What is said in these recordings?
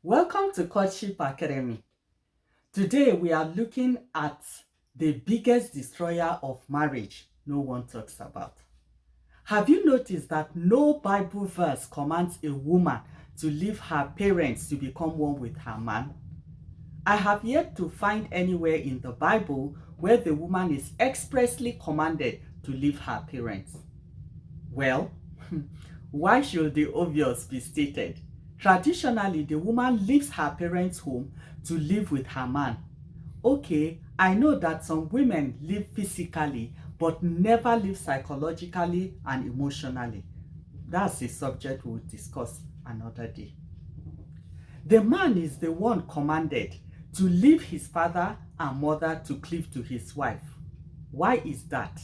Welcome to Courtship Academy. Today we are looking at the biggest destroyer of marriage no one talks about. Have you noticed that no Bible verse commands a woman to leave her parents to become one with her man? I have yet to find anywhere in the Bible where the woman is expressly commanded to leave her parents. Well, why should the obvious be stated? Traditionally, the woman leaves her parents' home to live with her man. Okay, I know that some women live physically but never live psychologically and emotionally. That's a subject we'll discuss another day. The man is the one commanded to leave his father and mother to cleave to his wife. Why is that?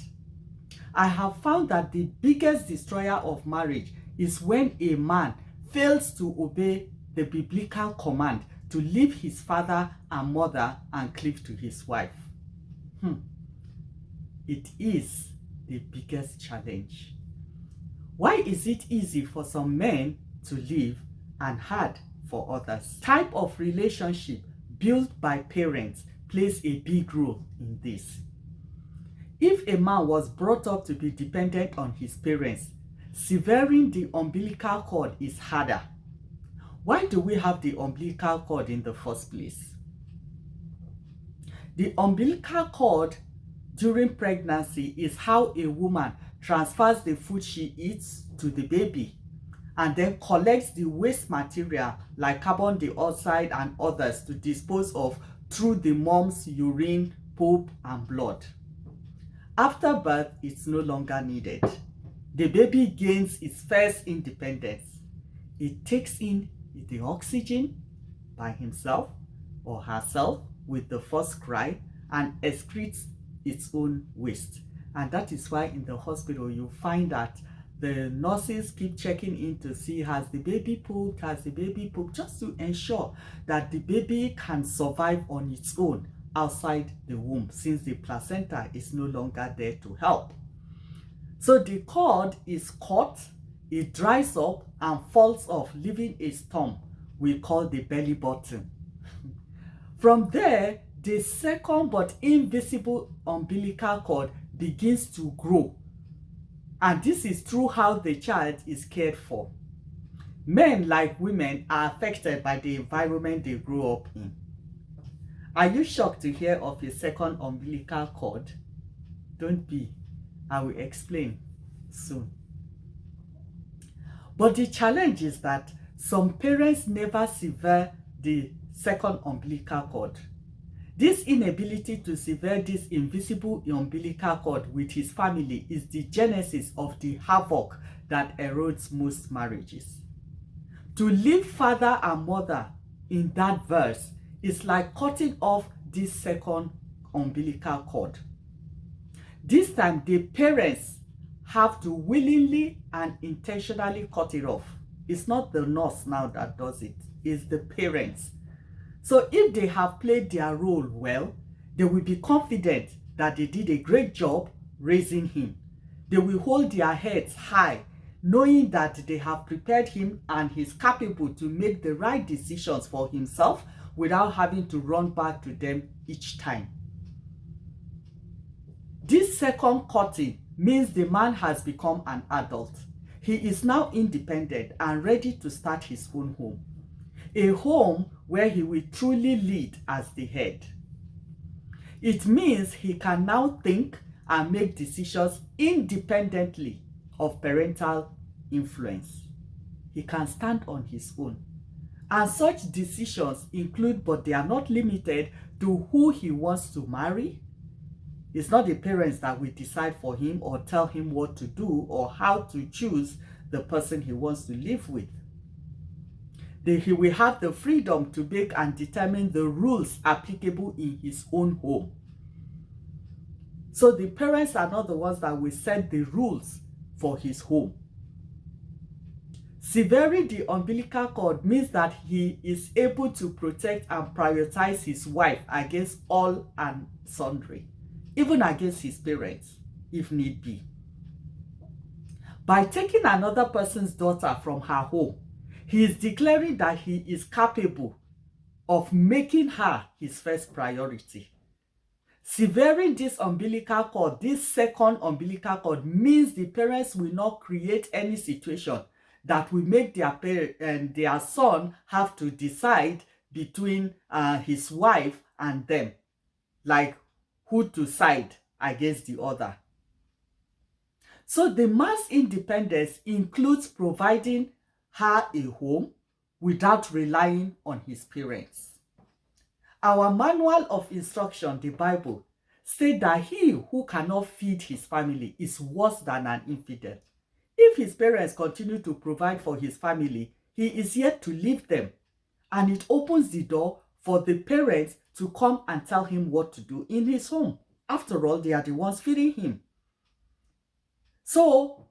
I have found that the biggest destroyer of marriage is when a man fails to obey the biblical command to leave his father and mother and cleave to his wife. It is the biggest challenge. Why is it easy for some men to leave and hard for others? Type of relationship built by parents plays a big role in this. If a man was brought up to be dependent on his parents, severing the umbilical cord is harder. Why do we have the umbilical cord in the first place? The umbilical cord during pregnancy is how a woman transfers the food she eats to the baby and then collects the waste material like carbon dioxide and others to dispose of through the mom's urine, poop, and blood. After birth, it's no longer needed. The baby gains its first independence. It takes in the oxygen by himself or herself with the first cry and excretes its own waste. And that is why in the hospital you find that the nurses keep checking in to see, has the baby pooped, just to ensure that the baby can survive on its own outside the womb, since the placenta is no longer there to help. So the cord is cut, it dries up and falls off, leaving a stump we call the belly button. From there, the second but invisible umbilical cord begins to grow, and this is through how the child is cared for. Men, like women, are affected by the environment they grow up in. Are you shocked to hear of a second umbilical cord? Don't be. I will explain soon. But the challenge is that some parents never sever the second umbilical cord. This inability to sever this invisible umbilical cord with his family is the genesis of the havoc that erodes most marriages. To leave father and mother in that verse is like cutting off this second umbilical cord. This time, the parents have to willingly and intentionally cut it off. It's not the nurse now that does it, it's the parents. So if they have played their role well, they will be confident that they did a great job raising him. They will hold their heads high, knowing that they have prepared him and he's capable to make the right decisions for himself without having to run back to them each time. This second cutting means the man has become an adult. He is now independent and ready to start his own home. A home where he will truly lead as the head. It means he can now think and make decisions independently of parental influence. He can stand on his own. And such decisions include, but they are not limited to, who he wants to marry. It's not the parents that will decide for him or tell him what to do or how to choose the person he wants to live with. He will have the freedom to make and determine the rules applicable in his own home. So the parents are not the ones that will set the rules for his home. Severing the umbilical cord means that he is able to protect and prioritize his wife against all and sundry, even against his parents, if need be. By taking another person's daughter from her home, He is declaring that he is capable of making her his first priority. Severing this umbilical cord, this second umbilical cord, means the parents will not create any situation that will make their parent and their son have to decide between his wife and them, like who to side against the other. So the man's independence includes providing her a home without relying on his parents. Our manual of instruction, the Bible, said that he who cannot feed his family is worse than an infidel. If his parents continue to provide for his family, he is yet to leave them. And it opens the door for the parents to come and tell him what to do in his home. After all, they are the ones feeding him. So,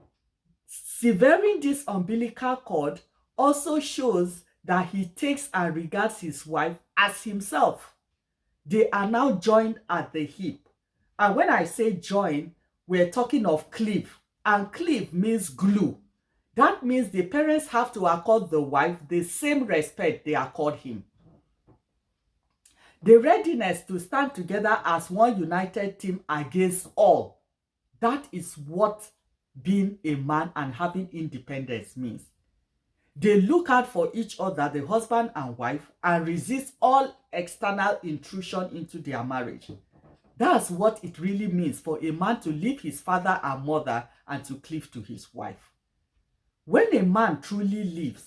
severing this umbilical cord also shows that he takes and regards his wife as himself. They are now joined at the hip. And when I say join, we're talking of cleave. And cleave means glue. That means the parents have to accord the wife the same respect they accord him. The readiness to stand together as one united team against all. That is what being a man and having independence means. They look out for each other, the husband and wife, and resist all external intrusion into their marriage. That's what it really means for a man to leave his father and mother and to cleave to his wife. When a man truly leaves,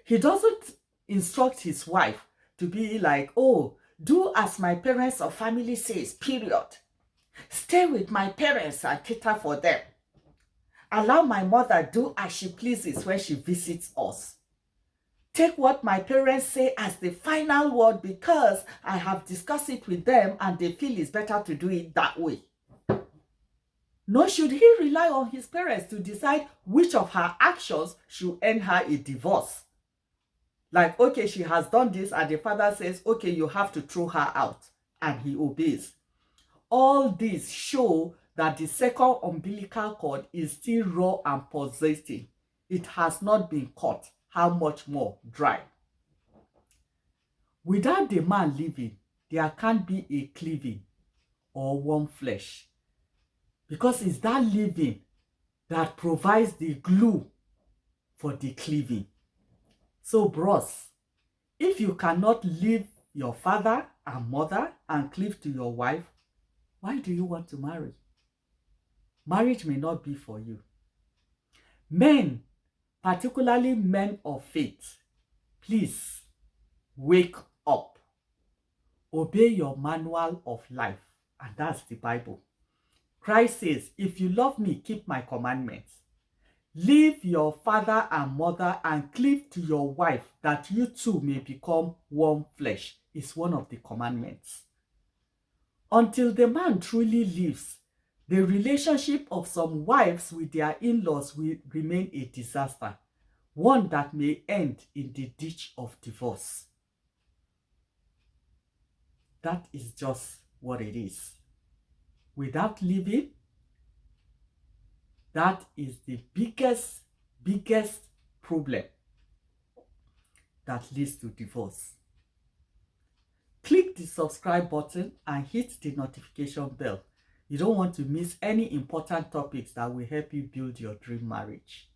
he doesn't instruct his wife to be like, oh, do as my parents or family says, period. Stay with my parents and cater for them. Allow my mother do as she pleases when she visits us. Take what my parents say as the final word because I have discussed it with them and they feel it's better to do it that way. Nor should he rely on his parents to decide which of her actions should earn her a divorce. Like, okay, she has done this and the father says, okay, you have to throw her out, and he obeys. All these show that the second umbilical cord is still raw and pulsating. It has not been cut. How much more dry? Without the man living, there can't be a cleaving or one flesh. Because it's that living that provides the glue for the cleaving. So bros, if you cannot leave your father and mother and cleave to your wife, why do you want to marry? Marriage may not be for you. Men, particularly men of faith, please wake up. Obey your manual of life, and that's the Bible. Christ says, if you love me, keep my commandments. Leave your father and mother and cleave to your wife, that you two may become one flesh. It's one of the commandments. Until the man truly leaves, the relationship of some wives with their in-laws will remain a disaster, one that may end in the ditch of divorce. That is just what it is. Without living, that is the biggest problem that leads to divorce. Click the subscribe button and hit the notification bell. You don't want to miss any important topics that will help you build your dream marriage.